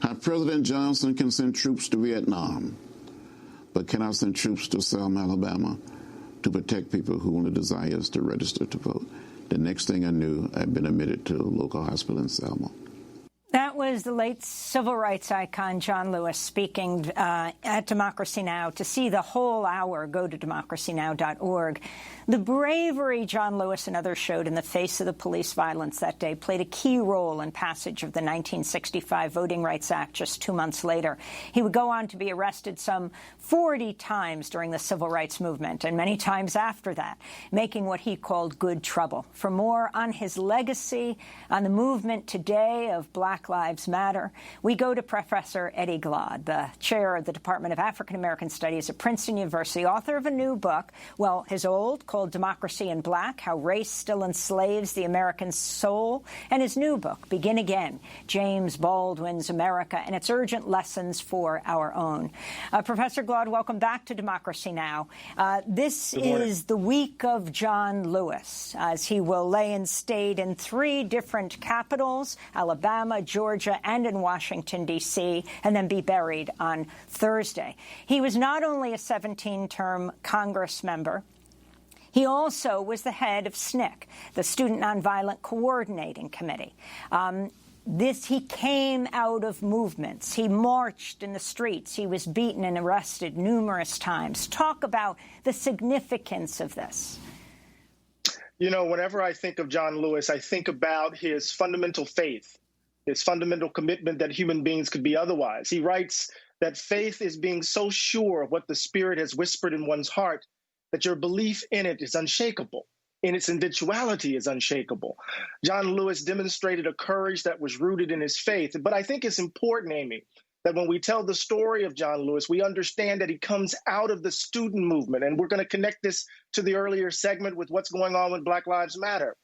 E: How President Johnson can send troops to Vietnam, but cannot send troops to Selma, Alabama, to protect people who only desires to register to vote. The next thing I knew, I'd been admitted to a local hospital in Selma.
A: That was the late civil rights icon John Lewis speaking at Democracy Now! To see the whole hour, go to democracynow.org. The bravery John Lewis and others showed in the face of the police violence that day played a key role in passage of the 1965 Voting Rights Act just 2 months later. He would go on to be arrested some 40 times during the civil rights movement and many times after that, making what he called good trouble. For more on his legacy, on the movement today of Black Lives Matter, we go to Professor Eddie Glaude, the chair of the Department of African American Studies at Princeton University, author of a new book, well, his old, called Democracy in Black, How Race Still Enslaves the American Soul, and his new book, Begin Again, James Baldwin's America and Its Urgent Lessons for Our Own. Professor Glaude, welcome back to Democracy Now! This is the week of John Lewis, as he will lay in state in 3 different capitals, Alabama, Georgia, and in Washington, D.C., and then be buried on Thursday. He was not only a 17-term Congress member, he also was the head of SNCC, the Student Nonviolent Coordinating Committee. He came out of movements. He marched in the streets. He was beaten and arrested numerous times. Talk about the significance of this.
L: You know, whenever I think of John Lewis, I think about his fundamental faith, his fundamental commitment that human beings could be otherwise. He writes that faith is being so sure of what the Spirit has whispered in one's heart that your belief in it is unshakable, and its individuality is unshakable. John Lewis demonstrated a courage that was rooted in his faith. But I think it's important, Amy, that when we tell the story of John Lewis, we understand that he comes out of the student movement. And we're going to connect this to the earlier segment with what's going on with Black Lives Matter.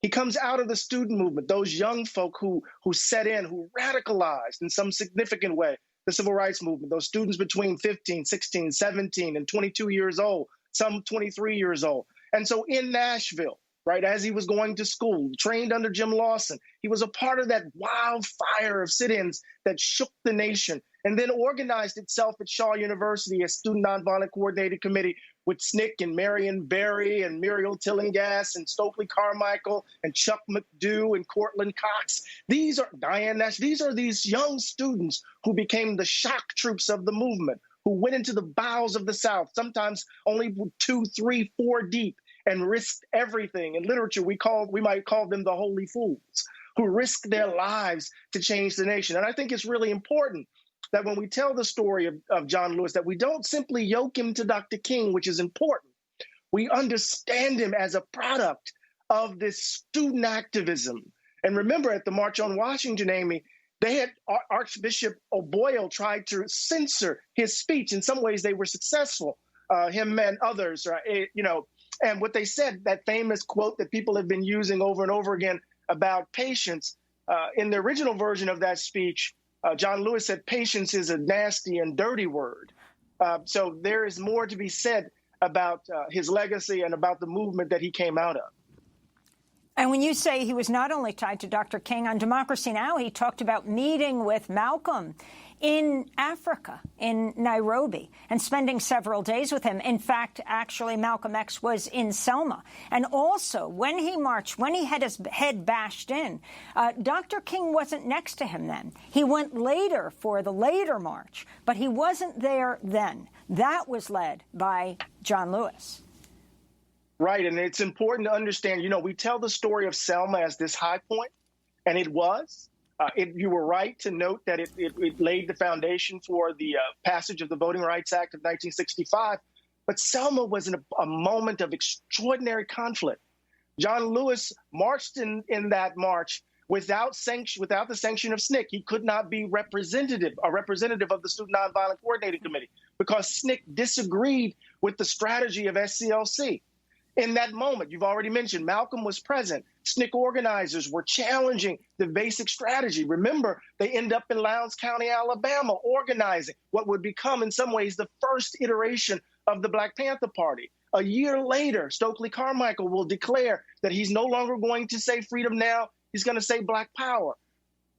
L: He comes out of the student movement, those young folk who set in, who radicalized in some significant way the civil rights movement, those students between 15, 16, 17, and 22 years old, some 23 years old. And so in Nashville, right, as he was going to school, trained under Jim Lawson. He was a part of that wildfire of sit-ins that shook the nation and then organized itself at Shaw University as Student Nonviolent Coordinating Committee with SNCC and Marion Barry and Muriel Tillinghast and Stokely Carmichael and Chuck McDew and Cortland Cox. These are Diane Nash. These are these young students who became the shock troops of the movement, who went into the bowels of the South, sometimes only 2, 3, 4 deep, and risked everything. In literature, we might call them the holy fools, who risked their lives to change the nation. And I think it's really important that when we tell the story of John Lewis, that we don't simply yoke him to Dr. King, which is important. We understand him as a product of this student activism. And remember, at the March on Washington, Amy, they had Archbishop O'Boyle tried to censor his speech. In some ways, they were successful, him and others, and what they said, that famous quote that people have been using over and over again about patience, in the original version of that speech, John Lewis said patience is a nasty and dirty word. So there is more to be said about his legacy and about the movement that he came out of.
A: And when you say he was not only tied to Dr. King, on Democracy Now! He talked about meeting with Malcolm in Africa, in Nairobi, and spending several days with him. In fact, actually, Malcolm X was in Selma. And also, when he marched, when he had his head bashed in, Dr. King wasn't next to him then. He went later for the later march, but he wasn't there then. That was led by John Lewis.
L: Right, and it's important to understand, we tell the story of Selma as this high point, and it was. You were right to note that it laid the foundation for the passage of the Voting Rights Act of 1965, but Selma was a moment of extraordinary conflict. John Lewis marched in that march without the sanction of SNCC. He could not be a representative of the Student Nonviolent Coordinating Committee because SNCC disagreed with the strategy of SCLC. In that moment, you've already mentioned, Malcolm was present. SNCC organizers were challenging the basic strategy. Remember, they end up in Lowndes County, Alabama, organizing what would become, in some ways, the first iteration of the Black Panther Party. A year later, Stokely Carmichael will declare that he's no longer going to say freedom now, he's going to say Black power.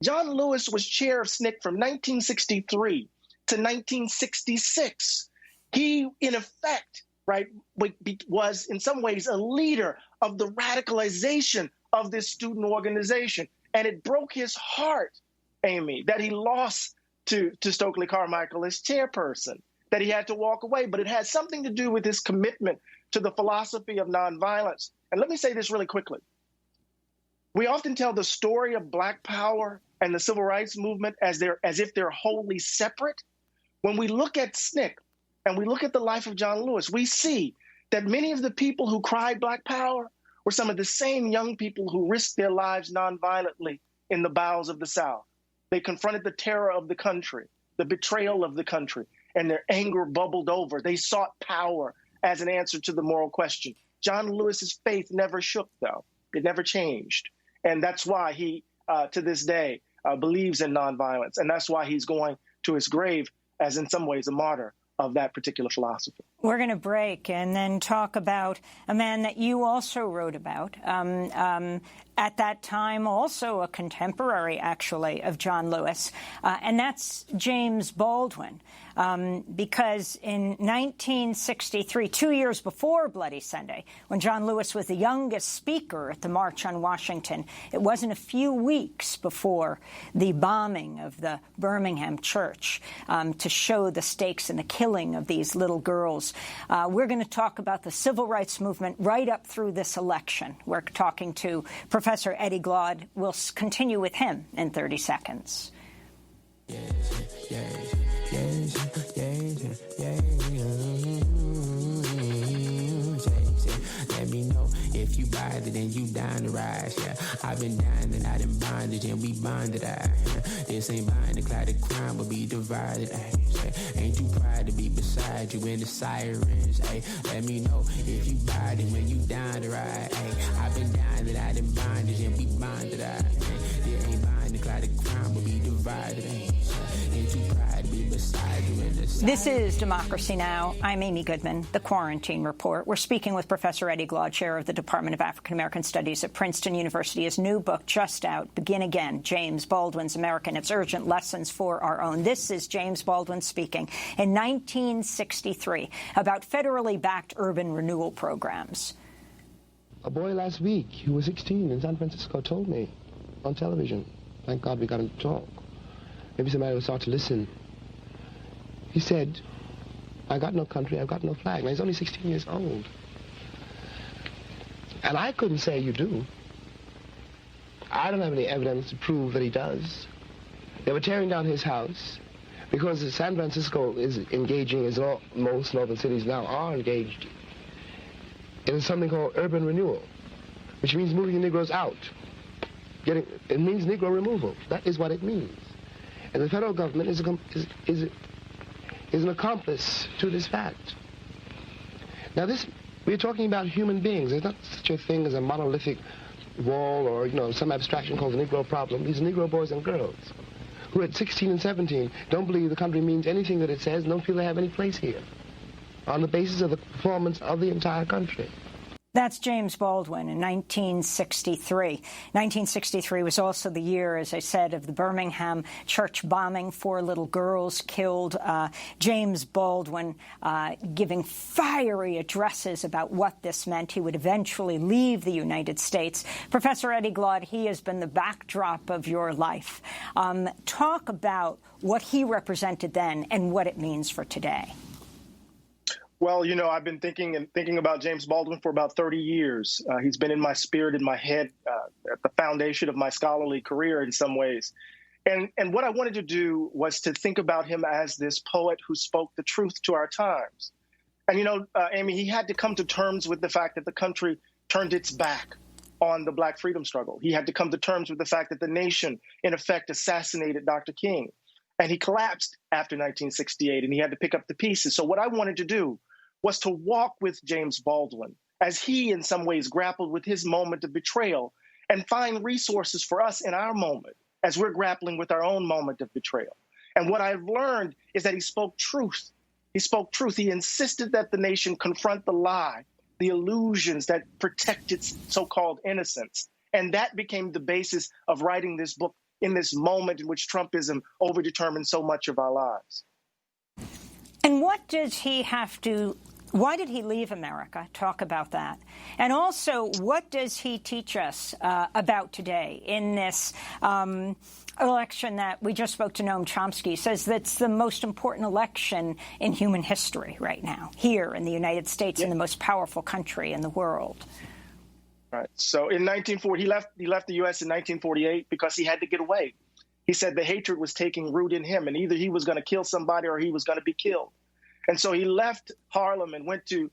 L: John Lewis was chair of SNCC from 1963 to 1966. He, in effect, was in some ways a leader of the radicalization of this student organization. And it broke his heart, Amy, that he lost to Stokely Carmichael as chairperson, that he had to walk away. But it had something to do with his commitment to the philosophy of nonviolence. And let me say this really quickly. We often tell the story of Black power and the civil rights movement as if they're wholly separate. When we look at SNCC, and we look at the life of John Lewis, we see that many of the people who cried Black power were some of the same young people who risked their lives nonviolently in the bowels of the South. They confronted the terror of the country, the betrayal of the country, and their anger bubbled over. They sought power as an answer to the moral question. John Lewis's faith never shook, though. It never changed. And that's why he, to this day, believes in nonviolence. And that's why he's going to his grave as, in some ways, a martyr of that particular philosophy.
A: We're going to break and then talk about a man that you also wrote about. At that time, also a contemporary, actually, of John Lewis, and that's James Baldwin. Because in 1963, 2 years before Bloody Sunday, when John Lewis was the youngest speaker at the March on Washington, it wasn't a few weeks before the bombing of the Birmingham church to show the stakes and the killing of these little girls. We're going to talk about the civil rights movement right up through this election. We're talking to Professor Eddie Glaude. We'll continue with him in 30 seconds.
M: Let me know if you buy it, then you down to rise. Yeah, I've been dying and I done bonded and we bonded. This ain't buying the cloud of crime will be divided. Ain't you proud to be beside you in the sirens? Let me know if you buy it when you down to ride. I've been dying and I done bonded and we bonded. There ain't buying the cloud of crime will be divided. Ain't you proud to be beside you in
A: This is Democracy Now! I'm Amy Goodman, The Quarantine Report. We're speaking with Professor Eddie Glaude, chair of the Department of African American Studies at Princeton University. His new book, just out, Begin Again, James Baldwin's America and Its Urgent Lessons for Our Own. This is James Baldwin speaking in 1963 about federally backed urban renewal programs.
N: A boy last week who was 16 in San Francisco told me on television, thank God we got him to talk. Maybe somebody will start to listen. He said, I got no country, I've got no flag. Now, he's only 16 years old. And I couldn't say you do. I don't have any evidence to prove that he does. They were tearing down his house because San Francisco is engaging, as most northern cities now are engaged, in something called urban renewal, which means moving the Negroes out. It means Negro removal. That is what it means. And the federal government is an accomplice to this fact. Now we're talking about human beings. There's not such a thing as a monolithic wall or, some abstraction called the Negro problem. These are Negro boys and girls who at 16 and 17 don't believe the country means anything that it says and don't feel they have any place here on the basis of the performance of the entire country.
A: That's James Baldwin in 1963. 1963 was also the year, as I said, of the Birmingham church bombing. 4 little girls killed. James Baldwin giving fiery addresses about what this meant. He would eventually leave the United States. Professor Eddie Glaude, he has been the backdrop of your life. Talk about what he represented then and what it means for today.
L: Well, I've been thinking about James Baldwin for about 30 years. He's been in my spirit, in my head, at the foundation of my scholarly career in some ways. And what I wanted to do was to think about him as this poet who spoke the truth to our times. And, Amy, he had to come to terms with the fact that the country turned its back on the Black freedom struggle. He had to come to terms with the fact that the nation, in effect, assassinated Dr. King. And he collapsed after 1968, and he had to pick up the pieces. So what I wanted to do was to walk with James Baldwin as he, in some ways, grappled with his moment of betrayal and find resources for us in our moment as we're grappling with our own moment of betrayal. And what I've learned is that he spoke truth. He spoke truth. He insisted that the nation confront the lie, the illusions that protect its so-called innocence. And that became the basis of writing this book in this moment in which Trumpism overdetermined so much of our lives.
A: And what does he have to... Why did he leave America? Talk about that. And also, what does he teach us about today in this election that we just spoke to Noam Chomsky, says that's the most important election in human history right now, here in the United States, in the most powerful country in the world.
L: Right. So in 1940, he left the U.S. in 1948 because he had to get away. He said the hatred was taking root in him, and either he was going to kill somebody or he was going to be killed. And so he left Harlem and went to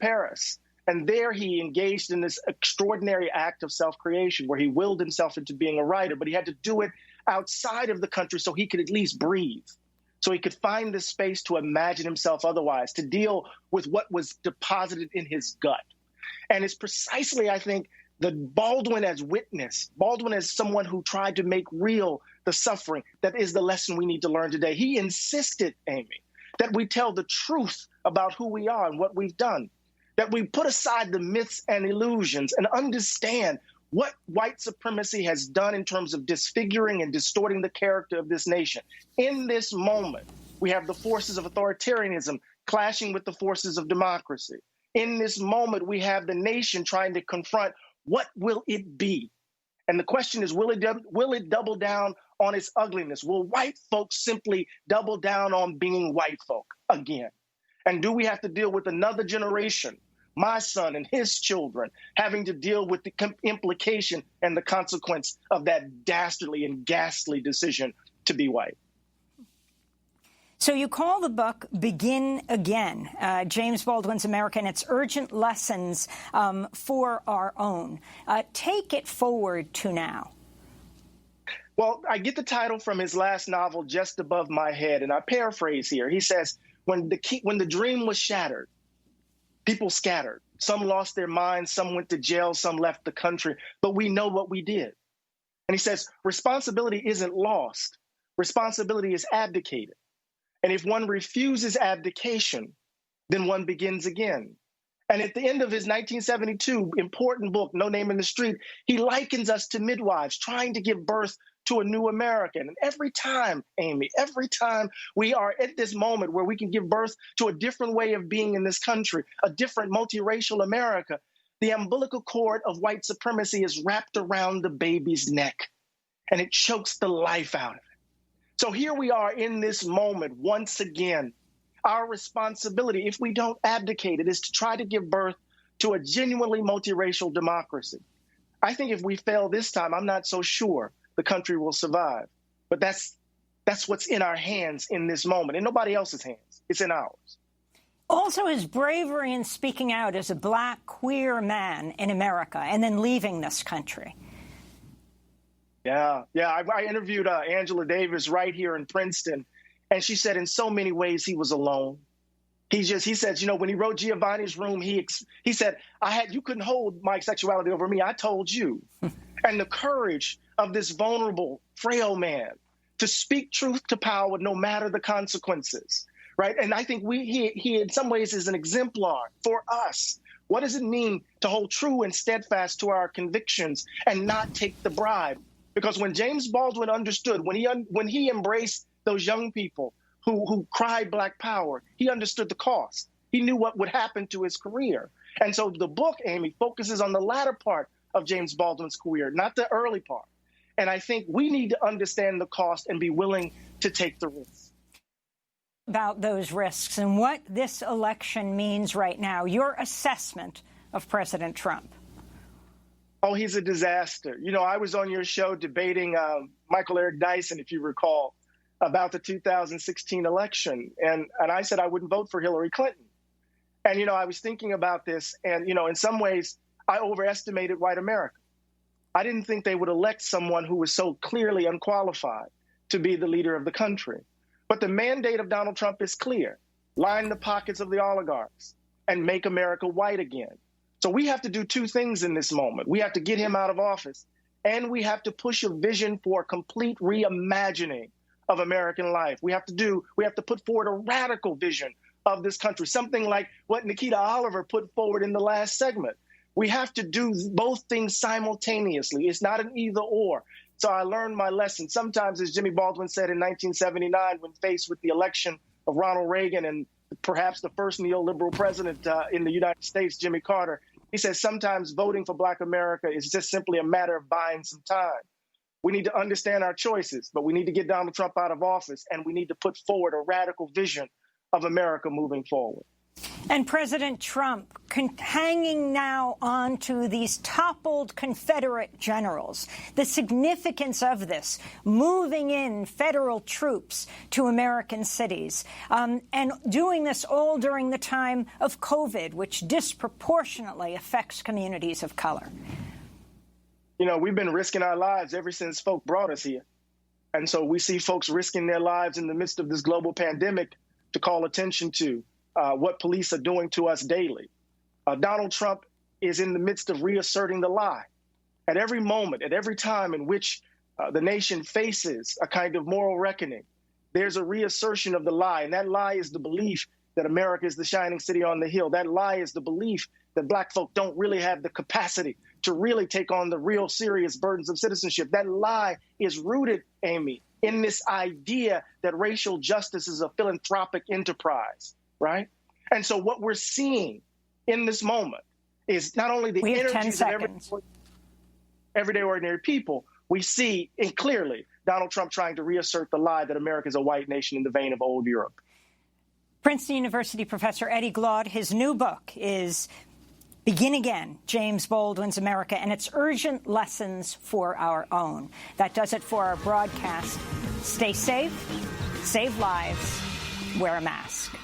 L: Paris. And there he engaged in this extraordinary act of self-creation where he willed himself into being a writer, but he had to do it outside of the country so he could at least breathe, so he could find this space to imagine himself otherwise, to deal with what was deposited in his gut. And it's precisely, I think, the Baldwin as witness, Baldwin as someone who tried to make real the suffering, that is the lesson we need to learn today. He insisted, Amy, that we tell the truth about who we are and what we've done, that we put aside the myths and illusions and understand what white supremacy has done in terms of disfiguring and distorting the character of this nation. In this moment, we have the forces of authoritarianism clashing with the forces of democracy. In this moment, we have the nation trying to confront what will it be? And the question is, will it double down on its ugliness? Will white folks simply double down on being white folk again? And do we have to deal with another generation, my son and his children, having to deal with the implication and the consequence of that dastardly and ghastly decision to be white?
A: So you call the book Begin Again, James Baldwin's America and Its Urgent Lessons for Our Own. Take it forward to now.
L: Well, I get the title from his last novel, Just Above My Head, and I paraphrase here. He says, when the dream was shattered, people scattered. Some lost their minds, some went to jail, some left the country, but we know what we did. And he says, responsibility isn't lost. Responsibility is abdicated. And if one refuses abdication, then one begins again. And at the end of his 1972 important book, No Name in the Street, he likens us to midwives trying to give birth to a new American. And every time, Amy, every time we are at this moment where we can give birth to a different way of being in this country, a different multiracial America, the umbilical cord of white supremacy is wrapped around the baby's neck, and it chokes the life out of it. So here we are in this moment once again. Our responsibility, if we don't abdicate it, is to try to give birth to a genuinely multiracial democracy. I think if we fail this time, I'm not so sure the country will survive. But that's what's in our hands in this moment, in nobody else's hands. It's in ours.
A: Also, his bravery in speaking out as a black queer man in America and then leaving this country.
L: Yeah. I interviewed Angela Davis right here in Princeton. And she said in so many ways he was alone. He said, when he wrote Giovanni's Room, he said, you couldn't hold my sexuality over me. I told you. And the courage of this vulnerable, frail man to speak truth to power no matter the consequences. Right. And I think he in some ways is an exemplar for us. What does it mean to hold true and steadfast to our convictions and not take the bribe? Because when James Baldwin understood, when he embraced those young people who cried Black Power, he understood the cost. He knew what would happen to his career. And so the book, Amy, focuses on the latter part of James Baldwin's career, not the early part. And I think we need to understand the cost and be willing to take the risks.
A: About those risks and what this election means right now, your assessment of President Trump.
L: Oh, he's a disaster. I was on your show debating Michael Eric Dyson, if you recall, about the 2016 election. And I said I wouldn't vote for Hillary Clinton. And, I was thinking about this. And, in some ways, I overestimated white America. I didn't think they would elect someone who was so clearly unqualified to be the leader of the country. But the mandate of Donald Trump is clear. Line the pockets of the oligarchs and make America white again. So we have to do two things in this moment. We have to get him out of office, and we have to push a vision for a complete reimagining of American life. We have to put forward a radical vision of this country, something like what Nikita Oliver put forward in the last segment. We have to do both things simultaneously. It's not an either or. So I learned my lesson. Sometimes, as Jimmy Baldwin said in 1979, when faced with the election of Ronald Reagan and perhaps the first neoliberal president in the United States, Jimmy Carter, he says sometimes voting for Black America is just simply a matter of buying some time. We need to understand our choices, but we need to get Donald Trump out of office, and we need to put forward a radical vision of America moving forward.
A: And President Trump hanging now on to these toppled Confederate generals, the significance of this, moving in federal troops to American cities, and doing this all during the time of COVID, which disproportionately affects communities of color.
L: We've been risking our lives ever since folk brought us here. And so we see folks risking their lives in the midst of this global pandemic to call attention to what police are doing to us daily. Donald Trump is in the midst of reasserting the lie. At every moment, at every time in which the nation faces a kind of moral reckoning, there's a reassertion of the lie. And that lie is the belief that America is the shining city on the hill. That lie is the belief that Black folk don't really have the capacity to really take on the real serious burdens of citizenship. That lie is rooted, Amy, in this idea that racial justice is a philanthropic enterprise. Right? And so what we're seeing in this moment is not only the energies of everyday ordinary people, we see clearly Donald Trump trying to reassert the lie that America is a white nation in the vein of old Europe.
A: Princeton University professor Eddie Glaude, his new book is Begin Again, James Baldwin's America and its urgent lessons for our own. That does it for our broadcast. Stay safe, save lives, wear a mask.